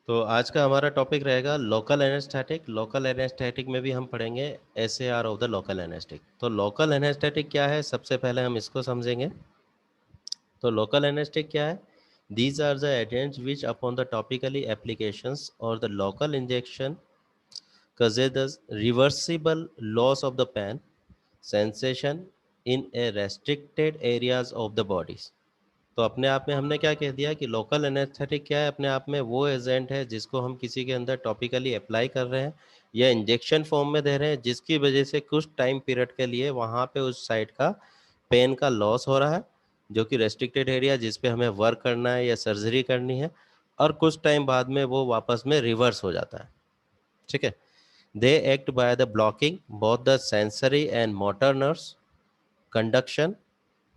तो आज का हमारा टॉपिक रहेगा लोकल एनेस्थेटिक। लोकल एनेस्थेटिक में भी हम पढ़ेंगे SAR of the local anaesthetic. तो लोकल एनेस्थेटिक क्या है, सबसे पहले हम इसको समझेंगे। तो लोकल एनेस्थेटिक क्या है? These are the agents which upon the topically applications और the local injection causes the reversible loss of the pain sensation in a restricted areas of the bodies। तो अपने आप में हमने क्या कह दिया कि लोकल एनेस्थेटिक क्या है? अपने आप में वो एजेंट है जिसको हम किसी के अंदर टॉपिकली अप्लाई कर रहे हैं या इंजेक्शन फॉर्म में दे रहे हैं, जिसकी वजह से कुछ टाइम पीरियड के लिए वहाँ पे उस साइड का पेन का लॉस हो रहा है, जो कि रेस्ट्रिक्टेड एरिया जिस पे हमें वर्क करना है या सर्जरी करनी है, और कुछ टाइम बाद में वो वापस में रिवर्स हो जाता है। ठीक है। They act by the blocking both the sensory and motor nerves conduction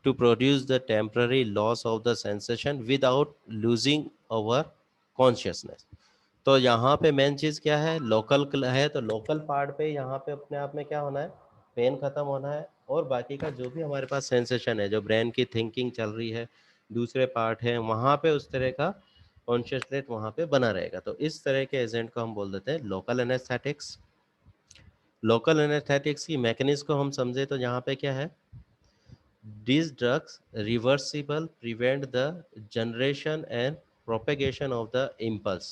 to produce the temporary loss of the sensation without losing our consciousness। तो यहाँ पे मेन चीज़ क्या है? लोकल है, तो लोकल पार्ट पे यहाँ पे अपने आप में क्या होना है? पेन खत्म होना है, और बाकी का जो भी हमारे पास सेंसेशन है, जो ब्रेन की थिंकिंग चल रही है, दूसरे पार्ट है, वहाँ पे उस तरह का कॉन्शियस स्टेट वहाँ पे बना रहेगा। तो इस तरह के एजेंट को हम बोल देते हैं लोकल एनेस्थेटिक्स। लोकल एनेस्थेटिक्स की मैकेनिज्म को हम समझे तो यहाँ पे क्या है? These drugs reversible prevent the generation and propagation of the impulse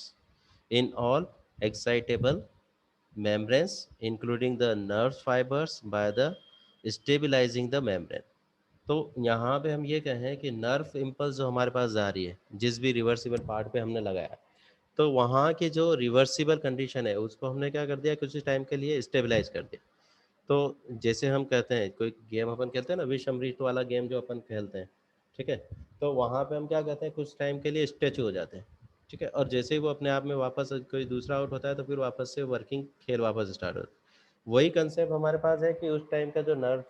in all excitable membranes, including the nerve fibers, by the stabilizing the membrane। तो यहाँ पे हम ये कहें कि नर्व इम्पल्स जो हमारे पास जा रही है, जिस भी रिवर्सिबल पार्ट पे हमने लगाया, तो वहाँ की जो रिवर्सिबल कंडीशन है उसको हमने क्या कर दिया, कुछ टाइम के लिए स्टेबलाइज कर दिया। तो जैसे हम कहते हैं कोई गेम अपन खेलते हैं ना, विष अमृत वाला गेम जो अपन खेलते हैं, ठीक है, तो वहाँ पे हम क्या कहते हैं, कुछ टाइम के लिए स्टेचू हो जाते हैं। ठीक है, और जैसे ही वो अपने आप में वापस कोई दूसरा आउट होता है तो फिर वापस से वर्किंग खेल वापस स्टार्ट होता है। वही कंसेप्ट हमारे पास है कि उस टाइम का जो नर्व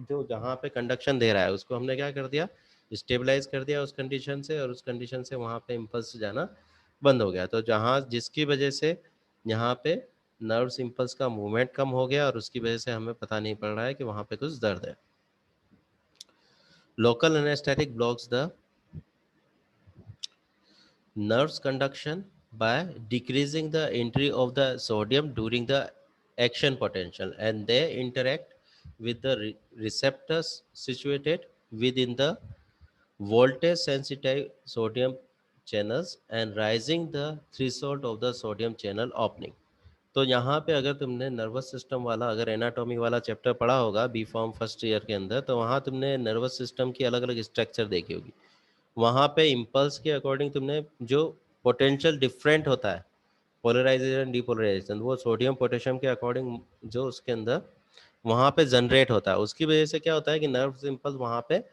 जो जहाँ पे कंडक्शन दे रहा है उसको हमने क्या कर दिया, स्टेबलाइज कर दिया उस कंडीशन से, और उस कंडीशन से वहाँ पे इम्पल्स जाना बंद हो गया। तो जहाँ जिसकी वजह से यहाँ पे नर्व्स इम्पल्स का मूवमेंट कम हो गया, और उसकी वजह से हमें पता नहीं पड़ रहा है कि वहाँ पे कुछ दर्द है। Local anaesthetic blocks the nerves conduction by decreasing the entry of the sodium during the action potential, and they interact with the receptors situated within the voltage sensitive sodium channels and raising the threshold of the sodium channel opening। तो यहाँ पे अगर तुमने nervous system वाला अगर anatomy वाला chapter पढ़ा होगा बी फॉर्म फर्स्ट ईयर के अंदर, तो वहाँ तुमने नर्वस सिस्टम की अलग अलग स्ट्रक्चर देखी होगी। वहाँ पे इम्पल्स के अकॉर्डिंग तुमने जो पोटेंशियल डिफरेंट होता है, पोलराइजेशन डीपोलराइजेशन, वो सोडियम पोटेशियम के अकॉर्डिंग जो उसके अंदर वहाँ पे जनरेट होता है, उसकी वजह से क्या होता है कि नर्व इम्पल्स वहाँ पे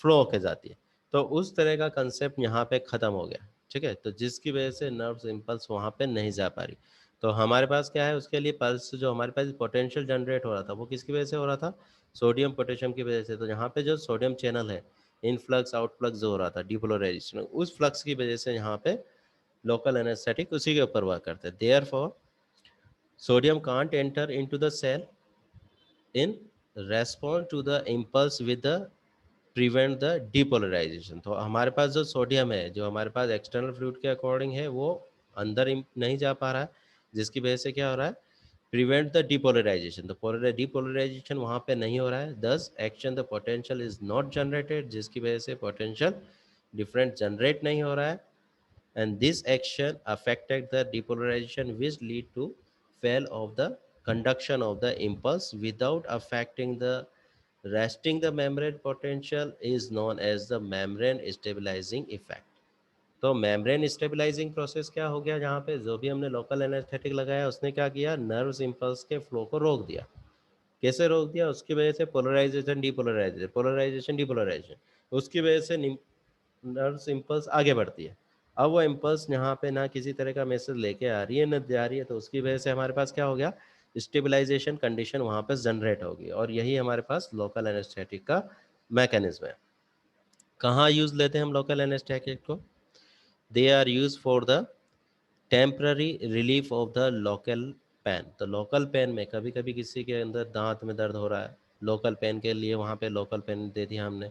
फ्लो होके जाती है। तो उस तरह का कंसेप्ट यहाँ पे ख़त्म हो गया। ठीक है, तो जिसकी वजह से नर्व इम्पल्स वहाँ पे नहीं जा पा रही। तो हमारे पास क्या है, उसके लिए पल्स जो हमारे पास पोटेंशियल जनरेट हो रहा था वो किसकी वजह से हो रहा था? सोडियम पोटेशियम की वजह से। तो यहाँ पे जो सोडियम चैनल है, इनफ्लक्स आउटफ्लक्स जो हो रहा था डीपोलराइजेशन, उस फ्लक्स की वजह से यहाँ पे लोकल एनेस्थेटिक उसी के ऊपर वर्क करते हैं। Therefore sodium can't enter into the cell in response to the impulse with the prevent the depolarization। तो हमारे पास जो सोडियम है, जो हमारे पास एक्सटर्नल फ्लूइड के अकॉर्डिंग है, वो अंदर नहीं जा पा रहा है, जिसकी वजह से क्या हो रहा है, प्रिवेंट द डिपोलराइजेशन। तो डिपोलराइजेशन वहाँ पे नहीं हो रहा है, दस action the potential is not generated, जिसकी वजह से पोटेंशियल डिफरेंट जनरेट नहीं हो रहा है, and this action affected the depolarization which lead to fail of the conduction of the impulse without affecting the resting the membrane potential is known as the membrane stabilizing effect। तो membrane stabilising process क्या हो गया, जहाँ पे जो भी हमने local anaesthetic लगाया उसने क्या किया, नर्व्स इम्पल्स के फ्लो को रोक दिया। कैसे रोक दिया? उसकी वजह से पोलराइजेशन डीपोलराइजेशन, पोलराइजेशन डीपोलराइजेशन, उसकी वजह से नर्व्स इम्पल्स आगे बढ़ती है। अब वो इम्पल्स यहाँ पे ना किसी तरह का मैसेज लेके आ रही है ना जा रही है, तो उसकी वजह से हमारे पास क्या हो गया, स्टेबलाइजेशन कंडीशन वहाँ पे जनरेट होगी, और यही हमारे पास लोकल एनेस्थेटिक का मैकेनिज्म है। कहाँ यूज लेते हैं हम लोकल एनेस्थेटिक को? They are use for the temporary relief of the local pain. तो लोकल पेन में कभी कभी किसी के अंदर दांत में दर्द हो रहा है, लोकल पेन के लिए वहाँ पे लोकल पेन दे दिया हमने।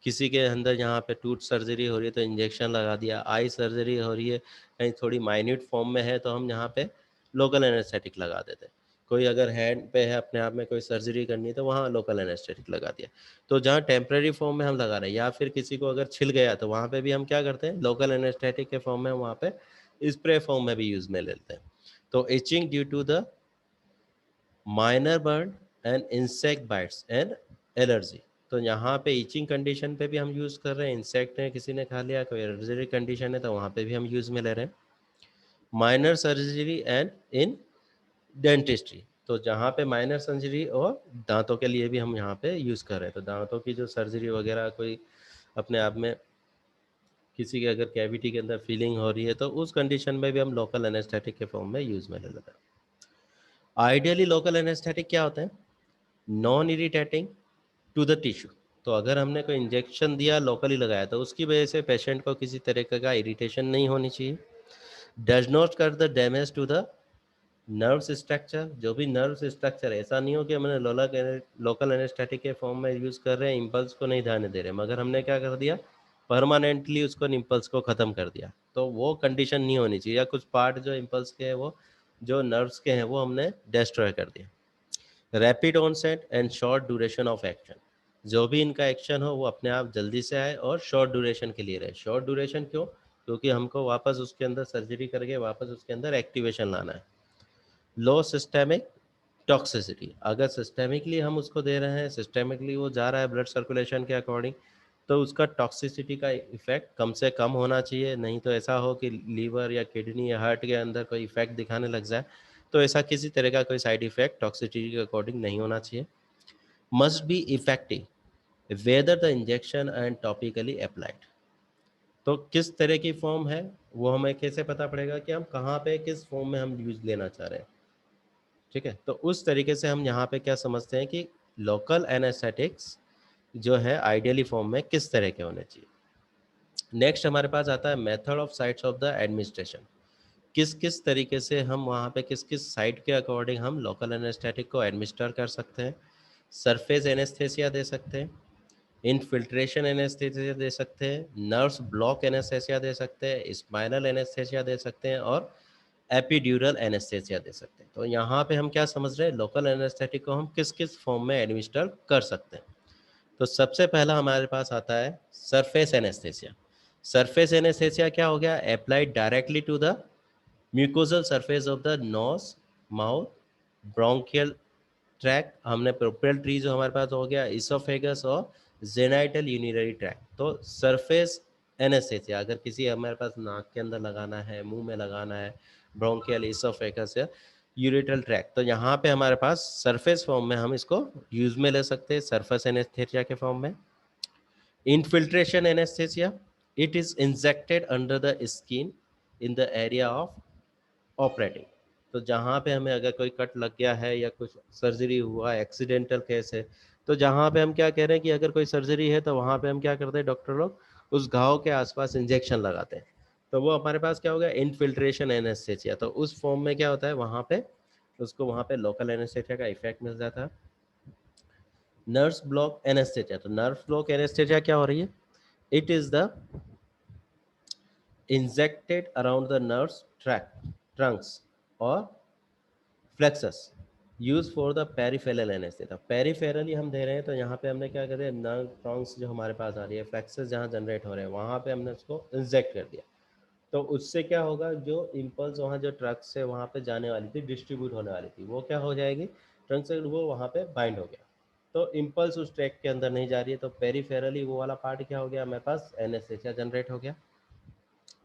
किसी के अंदर यहाँ पे टूथ सर्जरी हो रही है तो इंजेक्शन लगा दिया, आई सर्जरी हो रही है कहीं थोड़ी माइन्यूट फॉर्म में है तो हम यहाँ पे लोकल एनेस्थेटिक लगा देते हैं। कोई अगर हैंड पे है अपने आप में कोई सर्जरी करनी है तो वहाँ लोकल एनेस्थेटिक लगा दिया। तो जहाँ टेम्परेरी फॉर्म में हम लगा रहे हैं या फिर किसी को अगर छिल गया तो वहाँ पे भी हम क्या करते हैं, लोकल एनेस्थेटिक के फॉर्म में वहाँ पे स्प्रे फॉर्म में भी यूज़ में लेते हैं। तो itching due to the minor burn and insect bites and allergy, तो यहाँ पे इचिंग कंडीशन पे भी हम यूज़ कर रहे हैं, इंसेक्ट ने किसी ने खा लिया, कोई एलर्जी कंडीशन है तो वहाँ पे भी हम यूज़ में ले रहे हैं। Minor surgery and in dentistry, तो जहाँ पे माइनर सर्जरी और दांतों के लिए भी हम यहाँ पे यूज़ कर रहे हैं। तो दांतों की जो सर्जरी वगैरह कोई अपने आप में किसी के अगर कैविटी के अंदर फीलिंग हो रही है तो उस कंडीशन में भी हम लोकल एनेस्थेटिक के फॉर्म में यूज़ में ले लेते हैं। आइडियली लोकल एनेस्थेटिक क्या होता है, non irritating to the tissue, तो अगर हमने कोई इंजेक्शन दिया लोकली लगाया तो उसकी वजह से पेशेंट को किसी तरीके का इरिटेशन नहीं होनी चाहिए। डज नॉट कर the damage to the nerves structure, जो भी नर्व्स स्ट्रक्चर है, ऐसा नहीं हो कि हमने लोकल एनेस्थेटिक के फॉर्म में यूज़ कर रहे हैं, इम्पल्स को नहीं ध्यान दे रहे, मगर हमने क्या कर दिया, परमानेंटली उसको इम्पल्स को ख़त्म कर दिया, तो वो कंडीशन नहीं होनी चाहिए। या कुछ पार्ट जो इम्पल्स के हैं वो जो नर्व्स के हैं वो हमने डिस्ट्रॉय कर दिया। Rapid onset and short duration of action, जो भी इनका एक्शन हो वो अपने आप जल्दी से आए और शॉर्ट ड्यूरेशन के लिए रहे। शॉर्ट ड्यूरेशन क्यों, क्योंकि हमको वापस उसके अंदर सर्जरी करके वापस उसके अंदर एक्टिवेशन लाना है। लो सिस्टेमिक टॉक्सिसिटी, अगर सिस्टेमिकली हम उसको दे रहे हैं, सिस्टेमिकली वो जा रहा है ब्लड सर्कुलेशन के अकॉर्डिंग, तो उसका टॉक्सिसिटी का इफेक्ट कम से कम होना चाहिए। नहीं तो ऐसा हो कि लीवर या किडनी या हार्ट के अंदर कोई इफेक्ट दिखाने लग जाए, तो ऐसा किसी तरह का कोई साइड इफेक्ट टॉक्सिसिटी के अकॉर्डिंग नहीं होना चाहिए। Must be effective whether the injection and topically applied, तो किस तरह की फॉर्म है वो हमें कैसे पता पड़ेगा कि हम कहाँ पे किस फॉर्म में हम यूज लेना चाह रहे हैं। ठीक है, तो उस तरीके से हम यहाँ पे क्या समझते हैं कि लोकल एनेस्थेटिक्स जो है आइडियली फॉर्म में किस तरह के होने चाहिए। नेक्स्ट हमारे पास आता है method of sites of the administration, किस किस तरीके से हम वहाँ पे किस किस साइट के अकॉर्डिंग हम लोकल एनेस्थेटिक को एडमिनिस्टर कर सकते हैं। सरफेस एनेस्थेसिया दे सकते हैं, इनफिल्ट्रेशन एनेस्थेसिया दे सकते हैं, नर्व्स ब्लॉक एनेस्थेसिया दे सकते हैं, स्पाइनल एनेस्थेसिया दे सकते हैं और एपिड्यूरल एनेस्थेसिया दे सकते हैं। तो यहाँ पे हम क्या समझ रहे हैं, लोकल एनेस्थेटिक को हम किस किस फॉर्म में एडमिनिस्टर कर सकते हैं। तो सबसे पहला हमारे पास आता है सरफेस एनेस्थेसिया। सरफेस एनेस्थेसिया क्या हो गया, applied directly to the mucosal surface of the nose, mouth, bronchial tract, हमने प्रोपेल ट्री जो हमारे पास हो गया, इसोफेगस और जेनाइटल यूरिनरी ट्रैक। तो सरफेस एनेस्थेसिया अगर किसी हमारे पास नाक के अंदर लगाना है, मुंह में लगाना है, ब्रोंकियल, इसोफेगस या यूरिटल ट्रैक, तो यहाँ पे हमारे पास सरफेस फॉर्म में हम इसको यूज में ले सकते हैं, सरफेस एनेस्थेसिया के फॉर्म में। Infiltration anaesthesia, it is injected under the skin in the area of operating, तो जहाँ पे हमें अगर कोई कट लग गया है या कुछ सर्जरी हुआ, एक्सीडेंटल केस है, तो जहाँ पे हम क्या कह रहे हैं कि अगर कोई सर्जरी है तो वहाँ पे हम क्या करते हैं, डॉक्टर लोग उस घाव के आसपास इंजेक्शन लगाते हैं। तो वो हमारे पास क्या हो गया, इनफिल्ट्रेशन एनेस्थेसिया। तो उस फॉर्म में क्या होता है, वहाँ पे उसको वहाँ पे लोकल एनेस्थेसिया का इफेक्ट मिल जाता है। नर्व्स ब्लॉक एनेस्थेसिया, तो नर्व ब्लॉक एनेस्थेसिया क्या हो रही है, it is the injected around the nerves track trunks और plexus use for the peripheral anaesthesia. Peripherally हम दे रहे हैं तो यहाँ पे हमने क्या कर दिया, नर्व ट्रंक्स जो हमारे पास आ रही है, फ्लेक्सस जहाँ जनरेट हो रहे हैं वहाँ पे हमने उसको इंजेक्ट कर दिया। तो उससे क्या होगा, जो इम्पल्स वहाँ जो ट्रक से वहाँ पे जाने वाली थी, डिस्ट्रीब्यूट होने वाली थी, वो क्या हो जाएगी, ट्रंक से वो वहाँ पे बाइंड हो गया, तो इम्पल्स उस ट्रैक के अंदर नहीं जा रही है, तो पेरिफेरली वो वाला पार्ट क्या हो गया, हमारे पास एनेस्थेसिया जनरेट हो गया।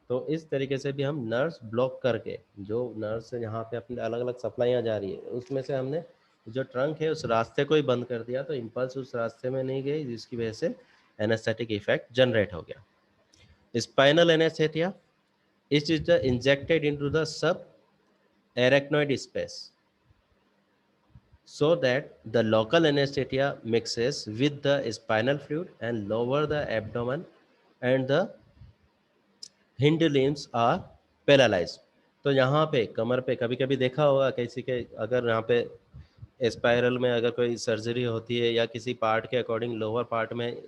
तो इस तरीके से भी हम नर्व्स ब्लॉक करके, जो नर्व्स से यहाँ पे अपने अलग अलग सप्लाइयाँ जा रही है, उसमें से हमने जो ट्रंक है उस रास्ते को ही बंद कर दिया, तो इम्पल्स उस रास्ते में नहीं गई, जिसकी वजह से एनेस्थेटिक इफेक्ट जनरेट हो गया। Spinal anaesthesia, it is the injected into the sub arachnoid space so that the local anesthesia mixes with the spinal fluid and lower the abdomen and the hind limbs are paralyse. तो यहाँ पे कमर पे कभी कभी देखा होगा किसी के, अगर यहाँ पे स्पाइरल में अगर कोई सर्जरी होती है या किसी पार्ट के अकॉर्डिंग लोअर पार्ट में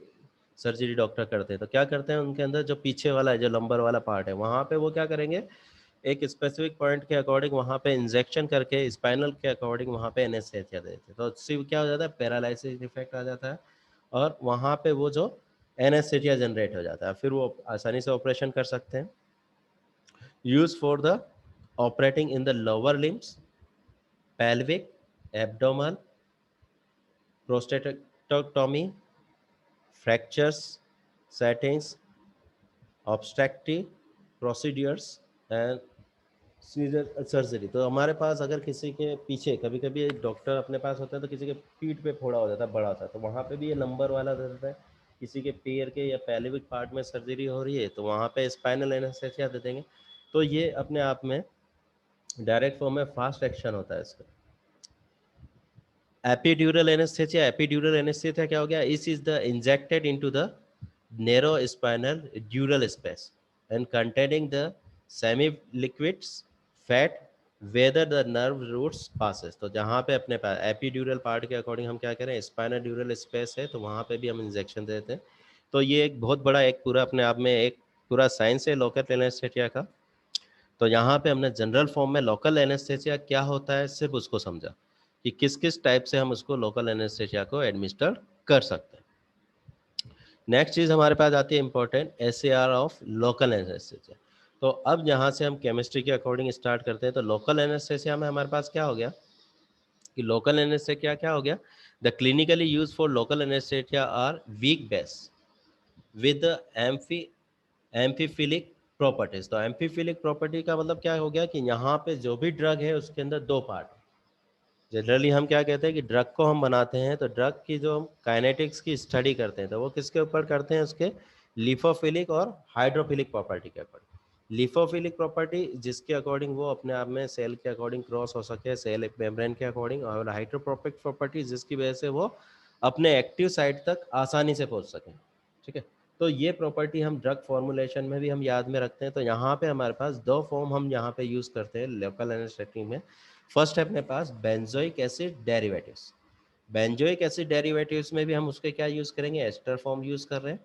सर्जरी डॉक्टर करते हैं, तो क्या करते हैं उनके अंदर जो पीछे वाला है, जो लंबर वाला पार्ट है, वहाँ पे वो क्या करेंगे, एक स्पेसिफिक पॉइंट के अकॉर्डिंग वहाँ पे इंजेक्शन करके स्पाइनल के अकॉर्डिंग वहाँ पे एनेस्थेसिया देते हैं, तो उससे क्या हो जाता है, पैरालिसिस इफेक्ट आ जाता है और वहाँ पे वो जो एनेस्थेसिया जनरेट हो जाता है, फिर वो आसानी से ऑपरेशन कर सकते हैं। Use for the operating in the lower limbs, pelvic, abdominal, prostatectomy, fractures, settings, obstructive procedures and caesar surgery. तो हमारे पास अगर किसी के पीछे, कभी कभी एक डॉक्टर अपने पास होता है तो किसी के पीठ पे फोड़ा हो जाता है बड़ा सा, तो वहाँ पे भी ये नंबर वाला दे देता है। किसी के पैर के या पेल्विक पार्ट में सर्जरी हो रही है तो वहाँ पे स्पाइनल एनेस्थेसिया दे देंगे। तो ये अपने आप में डायरेक्ट फॉर्म में फास्ट एक्शन होता है इसका। एपिड्यूरल एनेस्थेसिया, एपिड्यूरल एनेस्थेसिया क्या हो गया, इस is the injected into the narrow spinal dural space and containing the semi liquids fat whether the nerve roots passes। तो जहाँ पे अपने पास एपिड्यूरल पार्ट के अकॉर्डिंग हम क्या करें, स्पाइनल ड्यूरल स्पेस है तो वहाँ पे भी हम इंजेक्शन देते हैं। तो ये एक बहुत बड़ा एक पूरा अपने आप में एक पूरा साइंस है लोकल एनेस्थेसिया का। तो यहाँ पे हमने जनरल फॉर्म में लोकल एनेस्थेसिया क्या होता है सिर्फ उसको समझा कि किस किस टाइप से हम उसको लोकल एनेस्थेसिया को एडमिनिस्टर कर सकते हैं। नेक्स्ट चीज़ हमारे पास आती है important, SAR of local anaesthesia. तो अब यहाँ से हम केमिस्ट्री के अकॉर्डिंग स्टार्ट करते हैं। तो लोकल एनेस्थेसिया में हमारे पास क्या हो गया कि लोकल एनेस्थेसिया क्या हो गया, the clinically use for local anaesthesia are weak base with amphiphilic properties. तो एम्फीफिलिक प्रॉपर्टी का मतलब क्या हो गया कि यहाँ पे जो भी ड्रग है उसके अंदर दो पार्ट। जनरली हम क्या कहते हैं कि ड्रग को हम बनाते हैं तो ड्रग की जो हम काइनेटिक्स की स्टडी करते हैं तो वो किसके ऊपर करते हैं, उसके लिफोफिलिक और हाइड्रोफिलिक प्रॉपर्टी के अकॉर्डिंग। लिफोफिलिक प्रॉपर्टी जिसके अकॉर्डिंग वो अपने आप में सेल के अकॉर्डिंग क्रॉस हो सके, सेल मेम्ब्रेन के अकॉर्डिंग, और हाइड्रोफोबिक प्रॉपर्टी जिसकी वजह से वो अपने एक्टिव साइट तक आसानी से पहुंच सकें। ठीक है, तो ये प्रॉपर्टी हम ड्रग फॉर्मुलेशन में भी हम याद में रखते हैं। तो यहाँ पे हमारे पास दो फॉर्म हम यहाँ पे यूज करते हैं लोकल एनेस्थेटिक में। फर्स्ट है अपने पास benzoic acid derivatives. Benzoic acid derivatives में भी हम उसके क्या यूज करेंगे, एस्टर फॉर्म यूज कर रहे हैं।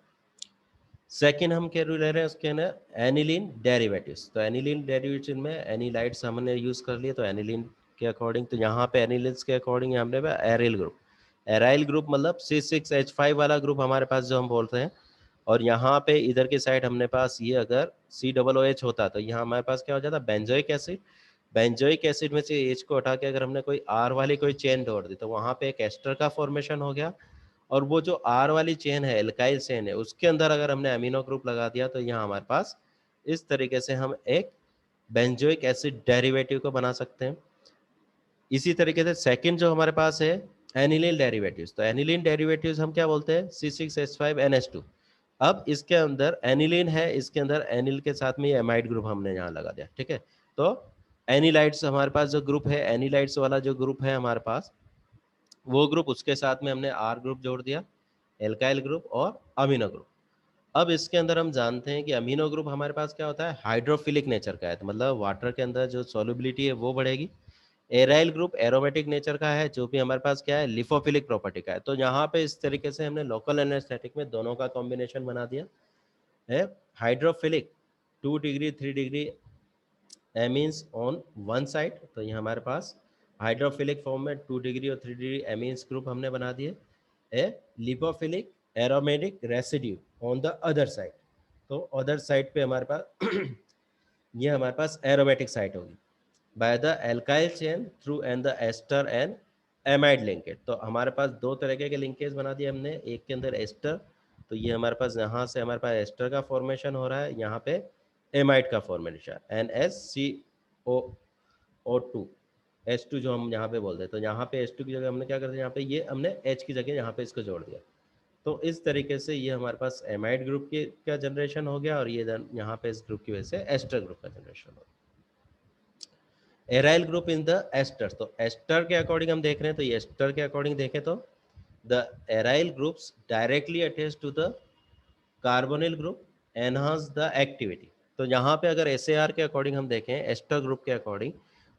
सेकेंड हम क्या ले रहे हैं उसके ना एनिलीन डेरिवेटिव्स। तो एनिलीन डेरिवेटिव में एनिलाइड्स हमने यूज कर लिए, तो एनिलीन के अकॉर्डिंग तो यहाँ पे एनिलिन्स के अकॉर्डिंग हमने एराइल ग्रुप, एराइल ग्रुप मतलब C6H5 वाला ग्रुप हमारे पास जो हम बोलते हैं। और यहाँ पे इधर के साइड हमने पास ये अगर COOH होता तो यहाँ हमारे पास क्या हो जाता बेंजोइक एसिड। बेंजोइक एसिड में से H को हटा के अगर हमने कोई R वाली कोई चेन जोड़ दी तो वहाँ पे एक एस्टर का फॉर्मेशन हो गया। और वो जो R वाली चेन है, एल्काइल चेन है, उसके अंदर अगर हमने अमीनो ग्रुप लगा दिया तो यहाँ हमारे पास इस तरीके से हम एक बेंजोइक एसिड डेरिवेटिव को बना सकते हैं। इसी तरीके से सेकंड जो हमारे पास है एनिलीन डेरिवेटिव्स। तो एनिलीन डेरिवेटिव्स हम क्या बोलते हैं, C6H5NH2। अब इसके अंदर एनिलीन है, इसके अंदर एनिल के साथ में ये एमाइड ग्रुप हमने यहाँ लगा दिया। ठीक है, तो एनिलाइड्स हमारे पास जो ग्रुप है, एनिलाइड्स वाला जो ग्रुप है हमारे पास, वो ग्रुप उसके साथ में हमने R ग्रुप जोड़ दिया, एल्काइल ग्रुप और अमीनो ग्रुप। अब इसके अंदर हम जानते हैं कि अमीनो ग्रुप हमारे पास क्या होता है, हाइड्रोफिलिक नेचर का है, तो मतलब वाटर के अंदर जो सॉल्युबिलिटी है वो बढ़ेगी। एराइल ग्रुप एरोमेटिक नेचर का है, जो भी हमारे पास क्या है, लिफोफिलिक प्रॉपर्टी का है। तो यहाँ पे इस तरीके से हमने लोकल एनेस्थेटिक में दोनों का कॉम्बिनेशन बना दिया है। Hydrophilic 2 degree 3 degree amines on one side, तो ये हमारे पास हाइड्रोफिलिक फॉर्म में 2 डिग्री और 3 डिग्री एमीन्स ग्रुप हमने बना दिए। A lipophilic aromatic residue on the other side, तो अदर साइड पे हमारे पास ये हमारे पास एरोमेटिक साइट होगी by the alkyl chain through and the ester and amide linkage. तो हमारे पास दो तरीके के लिंकेज बना दिए हमने, एक के अंदर एस्टर, तो ये हमारे पास यहाँ से हमारे पास एस्टर का फॉर्मेशन हो रहा है, यहाँ पे एमाइड का फॉर्मेशन NSCO2 H2 जो हम यहाँ पे बोलते हैं। तो यहाँ पे H2 की जगह हमने क्या करते हैं, यहाँ पे ये हमने H की जगह यहाँ पे इसको जोड़ दिया। तो इस तरीके से ये हमारे पास एमाइड ग्रुप की का जनरेशन हो गया और ये यहाँ पे इस ग्रुप की वजह से एस्टर ग्रुप का जनरेशन हो गया। Aryl group in the ester, तो एस्टर के अकॉर्डिंग हम देख रहे हैं, तो ये एस्टर के अकॉर्डिंग देखें तो the aryl groups directly attach to the carbonyl group enhance the activity. तो यहाँ पे अगर SAR के अकॉर्डिंग हम देखें एस्टर ग्रुप के अकॉर्डिंग,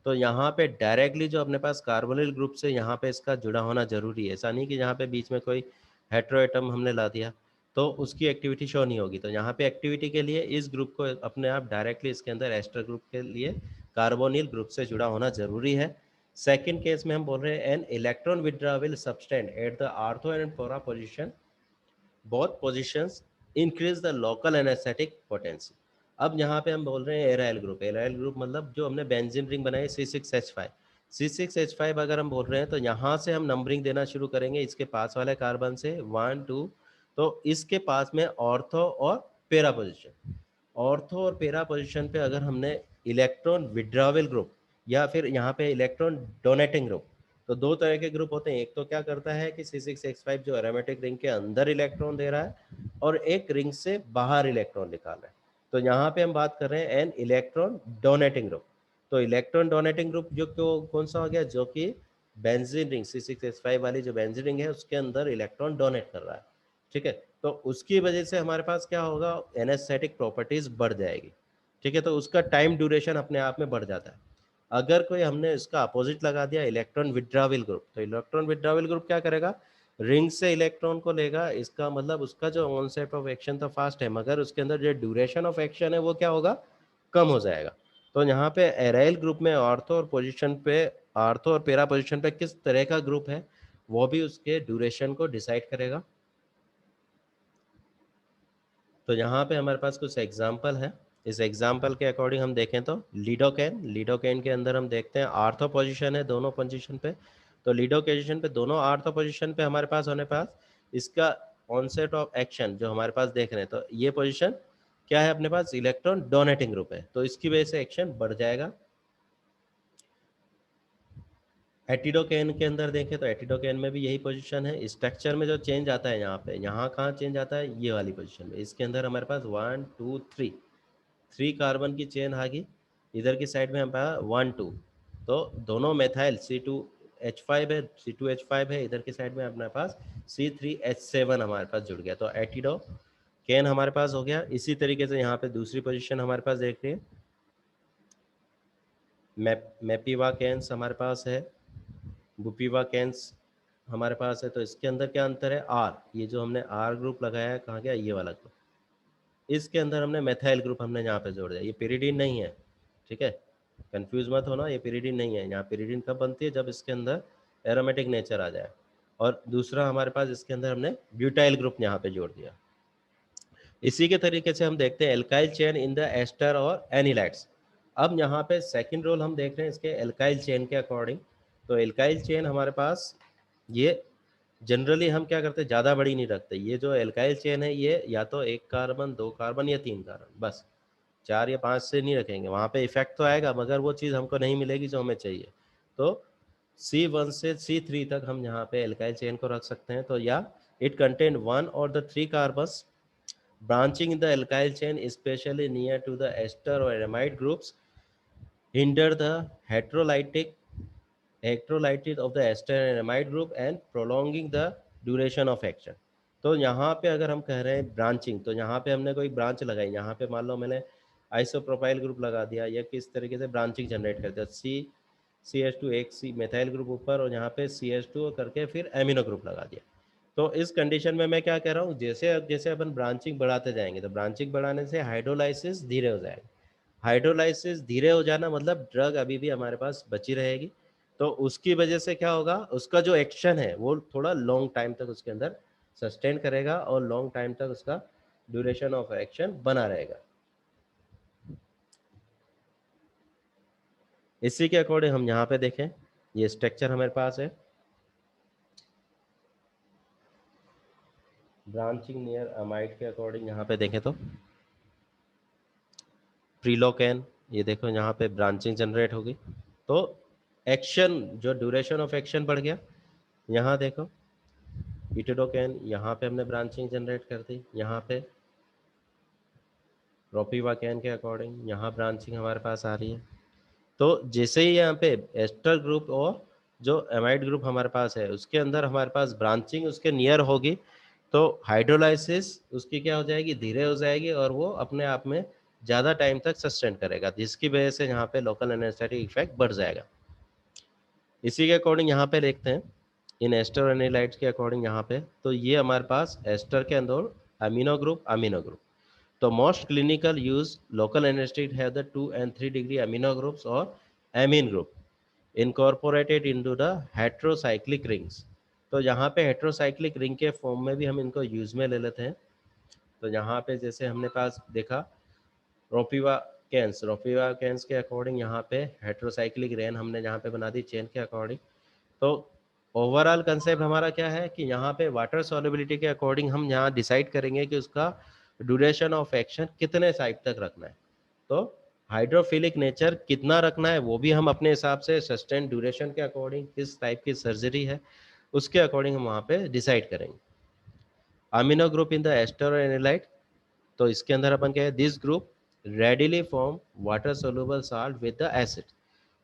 तो यहाँ पे डायरेक्टली जो अपने पास कार्बोनिल ग्रुप से यहाँ पे इसका जुड़ा होना जरूरी है। ऐसा नहीं कि यहाँ पे बीच में कोई हेट्रो एटम हमने ला दिया। तो उसकी एक्टिविटी शो नहीं होगी। तो यहाँ पे एक्टिविटी के लिए इस ग्रुप को अपने आप डायरेक्टली इसके अंदर एस्टर ग्रुप के लिए कार्बोनिल ग्रुप से जुड़ा होना जरूरी है। सेकंड केस में हम बोल रहे हैं an electron withdrawal substance at the ortho and para position, both positions increase the local anaesthetic potency. अब यहाँ पे हम बोल रहे हैं एराइल ग्रुप। एराइल ग्रुप मतलब जो हमने बेंजीन रिंग बनाई C6H5, C6H5 अगर हम बोल रहे हैं तो यहाँ से हम नंबरिंग देना शुरू करेंगे इसके पास वाले कार्बन से 1 2। तो इसके पास में ऑर्थो और पेरा पोजीशन, ऑर्थो और पेरा पोजीशन पे अगर हमने इलेक्ट्रॉन विड्रॉवल ग्रुप या फिर यहाँ पे इलेक्ट्रॉन डोनेटिंग ग्रुप, तो दो तरह के ग्रुप होते हैं। एक तो क्या करता है कि C6H5 जो एरोमेटिक रिंग के अंदर इलेक्ट्रॉन दे रहा है और एक रिंग से बाहर इलेक्ट्रॉन निकाल रहा है। तो यहाँ पे हम बात कर रहे हैं एन इलेक्ट्रॉन डोनेटिंग ग्रुप। तो इलेक्ट्रॉन डोनेटिंग ग्रुप जो कौन सा हो गया, जो कि बेंजीन रिंग C6H5 वाली जो बेंजीन रिंग है उसके अंदर इलेक्ट्रॉन डोनेट कर रहा है। ठीक है, तो उसकी वजह से हमारे पास क्या होगा, एनेस्थेटिक प्रॉपर्टीज बढ़ जाएगी। ठीक है, तो उसका टाइम ड्यूरेशन अपने आप में बढ़ जाता है। अगर कोई हमने इसका अपोजिट लगा दिया इलेक्ट्रॉन विड्रॉवल ग्रुप, तो इलेक्ट्रॉन विड्रॉवल ग्रुप क्या करेगा, रिंग से इलेक्ट्रॉन को लेगा। इसका मतलब उसका जो ऑनसेट ऑफ एक्शन तो फास्ट है, मगर उसके अंदर जो ड्यूरेशन ऑफ एक्शन है वो क्या होगा, कम हो जाएगा। तो यहाँ पे एराइल ग्रुप में ऑर्थो और पोजीशन पे, ऑर्थो और पेरा पोजीशन पे किस तरह का ग्रुप है वो भी उसके ड्यूरेशन को डिसाइड करेगा। तो यहाँ पे हमारे पास कुछ एग्जाम्पल है। इस एग्जाम्पल के अकॉर्डिंग हम देखें तो लीडोकेन, लीडोकेन के अंदर हम देखते हैं आर्थो पोजीशन है दोनों पोजीशन पे। तो लीडो पोजीशन पे दोनों आर्थो पोजीशन पे हमारे पास होने पास इसका ऑनसेट ऑफ एक्शन जो हमारे पास देख रहे हैं, तो ये पोजीशन क्या है अपने पास, इलेक्ट्रॉन डोनेटिंग ग्रुप है, तो इसकी वजह से एक्शन बढ़ जाएगा। एटिडोकेन के अंदर देखें तो एटिडोकेन में भी यही पोजीशन है। स्ट्रक्चर में जो चेंज आता है यहाँ पे, यहाँ कहाँ चेंज आता है, ये वाली पोजीशन में। इसके अंदर हमारे पास 1 2 3 कार्बन की चेन आ गई। इधर की साइड में हम पाया 1 2, तो दोनों मेथाइल C2H5 है, C2H5 है। इधर की साइड में अपने पास C3H7 हमारे पास जुड़ गया, तो एटिडोकेन हमारे पास हो गया। इसी तरीके से यहाँ पे दूसरी पोजीशन हमारे पास देख रहे हैं, मैपिवा कैंस हमारे पास है, बुपीवा कैंस हमारे पास है। तो इसके अंदर क्या अंतर है, आर, ये जो हमने आर ग्रुप लगाया है कहाँ गया, ये वाला ग्रुप, इसके अंदर हमने मेथाइल ग्रुप हमने यहाँ पे जोड़ दिया। ये पिरिडीन नहीं है, ठीक है, कंफ्यूज मत होना, ये पिरिडीन नहीं है। यहाँ पिरिडीन कब बनती है, जब इसके अंदर एरोमेटिक नेचर आ जाए। और दूसरा हमारे पास इसके अंदर हमने ब्यूटाइल ग्रुप यहाँ पे जोड़ दिया। इसी के तरीके से हम देखते हैं alkyl chain in the ester और एनिलाइट्स। अब यहाँ पे सेकंड रोल हम देख रहे हैं इसके एल्काइल चेन के अकॉर्डिंग। तो एल्काइल चेन हमारे पास ये जनरली हम क्या करते हैं, ज़्यादा बड़ी नहीं रखते। ये जो एल्काइल चेन है ये या तो 1 कार्बन 2 कार्बन या 3 कार्बन, बस 4 या 5 से नहीं रखेंगे। वहाँ पे इफेक्ट तो आएगा मगर वो चीज़ हमको नहीं मिलेगी जो हमें चाहिए। तो C1 से C3 तक हम यहाँ पे एल्काइल चेन को रख सकते हैं। तो या it contain 1 or the 3 carbons branching in the alkyl chain especially near to the ester or amide groups hinder the electrolytic of the ester and amide group and prolonging the duration of action। तो यहाँ पे अगर हम कह रहे हैं branching, तो यहाँ पे हमने कोई ब्रांच लगाई, यहाँ पे मान लो मैंने आइसोप्रोपाइल ग्रुप लगा दिया या किस तरीके से ब्रांचिंग जनरेट कर दिया, CH2 एक सी मेथाइल ग्रुप ऊपर और यहाँ पे CH2 करके फिर एमिनो ग्रुप लगा दिया। तो इस कंडीशन में मैं क्या कह रहा हूँ, जैसे जैसे अपन ब्रांचिंग बढ़ाते जाएंगे तो ब्रांचिंग बढ़ाने से हाइड्रोलाइसिस धीरे हो जाएगा। हाइड्रोलाइसिस धीरे हो जाना मतलब ड्रग अभी भी हमारे पास बची रहेगी। तो उसकी वजह से क्या होगा, उसका जो एक्शन है वो थोड़ा लॉन्ग टाइम तक उसके अंदर सस्टेन करेगा और लॉन्ग टाइम तक उसका ड्यूरेशन ऑफ एक्शन बना रहेगा। इसी के अकॉर्डिंग हम यहाँ पे देखें, ये स्ट्रक्चर हमारे पास है, ब्रांचिंग नियर अमाइड के अकॉर्डिंग यहाँ पे देखें तो प्रीलोकेन, ये देखो यहाँ पे ब्रांचिंग जनरेट होगी। तो एक्शन जो ड्यूरेशन ऑफ एक्शन बढ़ गया। यहाँ देखो इटिडोकेन, यहाँ पे हमने ब्रांचिंग जनरेट कर दी। यहाँ पे प्रोपीवाकेन के अकॉर्डिंग यहाँ ब्रांचिंग हमारे पास आ रही है। तो जैसे ही यहाँ पे एस्टर ग्रुप और जो एमाइड ग्रुप हमारे पास है उसके अंदर हमारे पास ब्रांचिंग उसके नियर होगी, तो हाइड्रोलाइसिस उसकी क्या हो जाएगी, धीरे हो जाएगी और वो अपने आप में ज़्यादा टाइम तक सस्टेन करेगा, जिसकी वजह से यहाँ पे लोकल एनेस्थेटिक इफेक्ट बढ़ जाएगा। इसी के अकॉर्डिंग यहाँ पे देखते हैं इन एस्टर एनिलाइट्स के अकॉर्डिंग यहाँ पे, तो ये हमारे पास एस्टर के अंदर amino group. So most clinical use local anesthetic have the 2 and 3 degree amino groups or amine group incorporated into the heterocyclic rings. तो यहाँ पे heterocyclic ring के फॉर्म में भी हम इनको यूज में ले लेते हैं। तो यहाँ पे जैसे हमने पास देखा रोपिवा कैंस के अकॉर्डिंग यहाँ पे हेट्रोसाइक्लिक रेन हमने यहाँ पे बना दी चेन के अकॉर्डिंग। तो ओवरऑल कंसेप्ट हमारा क्या है कि यहाँ पे वाटर सॉल्युबिलिटी के अकॉर्डिंग हम यहाँ डिसाइड करेंगे कि उसका ड्यूरेशन ऑफ एक्शन कितने साइड तक रखना है। तो हाइड्रोफिलिक नेचर कितना रखना है वो भी हम अपने हिसाब से सस्टेन ड्यूरेशन के अकॉर्डिंग किस टाइप की सर्जरी है उसके अकॉर्डिंग हम वहाँ पे डिसाइड करेंगे। Amino group in the ester और एनालाइट, तो इसके अंदर अपन क्या है, this group readily form water soluble salt with the acid.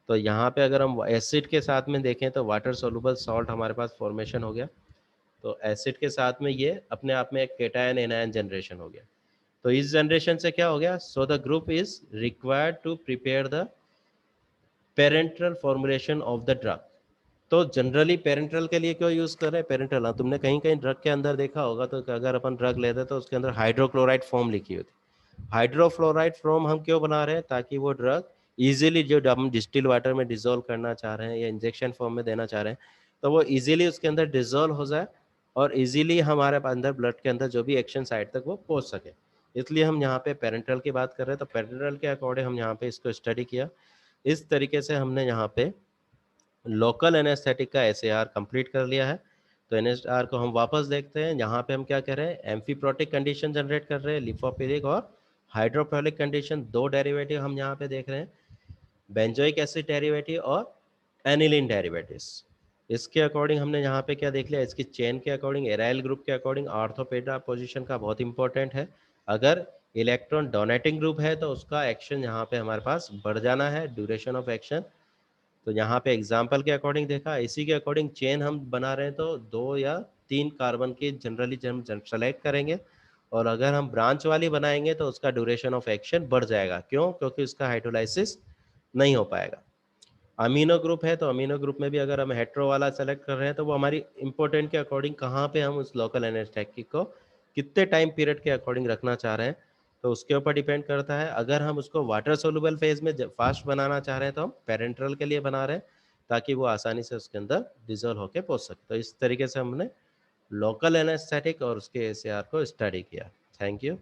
तो यहाँ पे अगर हम एसिड के साथ में देखें तो वाटर सोलुबल सॉल्ट हमारे पास फॉर्मेशन हो गया। तो एसिड के साथ में ये अपने आप में एक केटायन एनायन जनरेशन हो गया। तो इस जनरेशन से क्या हो गया, so the group is required to prepare the parenteral formulation of the drug. तो जनरली पेरेंट्रल के लिए क्यों यूज कर रहे हैं पेरेंट्रल, हाँ तुमने कहीं कहीं ड्रग के अंदर देखा होगा तो अगर अपन ड्रग लेते तो उसके अंदर हाइड्रोक्लोराइड फॉर्म लिखी होती। हाइड्रोफ्लोराइड फॉर्म हम क्यों बना रहे हैं, ताकि वो ड्रग इजीली जो हम डिस्टिल वाटर में डिजोल्व करना चाह रहे हैं या इंजेक्शन फॉर्म में देना चाह रहे हैं तो वो इजीली उसके अंदर डिजोल्व हो जाए और इजीली हमारे अंदर ब्लड के अंदर जो भी एक्शन साइट तक वो पहुंच सके। इसलिए हम यहाँ पे पेरेंट्रल की बात कर रहे हैं। तो पेरेंट्रल के अकॉर्डिंग हम यहाँ पे इसको स्टडी किया। इस तरीके से हमने यहाँ पे लोकल एनेस्थेटिक का एसएआर कंप्लीट कर लिया है। तो एनएसआर को हम वापस देखते हैं। यहाँ पे हम क्या कर रहे हैं, एम्फीप्रोटिक कंडीशन जनरेट कर रहे हैं, लिपोफिलिक और हाइड्रोफिलिक कंडीशन, दो डेरिवेटिव हम यहाँ पे देख रहे हैं, बेंजोइक एसिड डेरिवेटिव और एनिलीन डेरिवेटिव्स। इसके अकॉर्डिंग हमने यहाँ पे क्या देख लिया, इसकी चेन के अकॉर्डिंग एराइल ग्रुप के अकॉर्डिंग ऑर्थोपेडा पोजीशन का बहुत इंपॉर्टेंट है। अगर इलेक्ट्रॉन डोनेटिंग ग्रुप है तो उसका एक्शन यहाँ पे हमारे पास बढ़ जाना है, ड्यूरेशन ऑफ एक्शन। तो यहाँ पे एग्जाम्पल के अकॉर्डिंग देखा, इसी के अकॉर्डिंग चेन हम बना रहे हैं तो 2 या 3 कार्बन की जनरली हम सेलेक्ट करेंगे और अगर हम ब्रांच वाली बनाएंगे तो उसका ड्यूरेशन ऑफ एक्शन बढ़ जाएगा। क्यों, क्योंकि उसका हाइड्रोलाइसिस नहीं हो पाएगा। अमीनो ग्रुप है तो अमीनो ग्रुप में भी अगर हम हेट्रो वाला सेलेक्ट कर रहे हैं तो वो हमारी इंपॉर्टेंट के अकॉर्डिंग कहाँ पे हम उस लोकल एनेस्थेटिक को कितने टाइम पीरियड के अकॉर्डिंग रखना चाह रहे हैं तो उसके ऊपर डिपेंड करता है। अगर हम उसको वाटर सोलुबल फेज में फास्ट बनाना चाह रहे हैं तो हम पेरेंट्रल के लिए बना रहे हैं ताकि वो आसानी से उसके अंदर डिजोल्व होकर पहुंच सके। तो इस तरीके से हमने लोकल एनेस्थेटिक और उसके एसीआर को स्टडी किया। Thank you.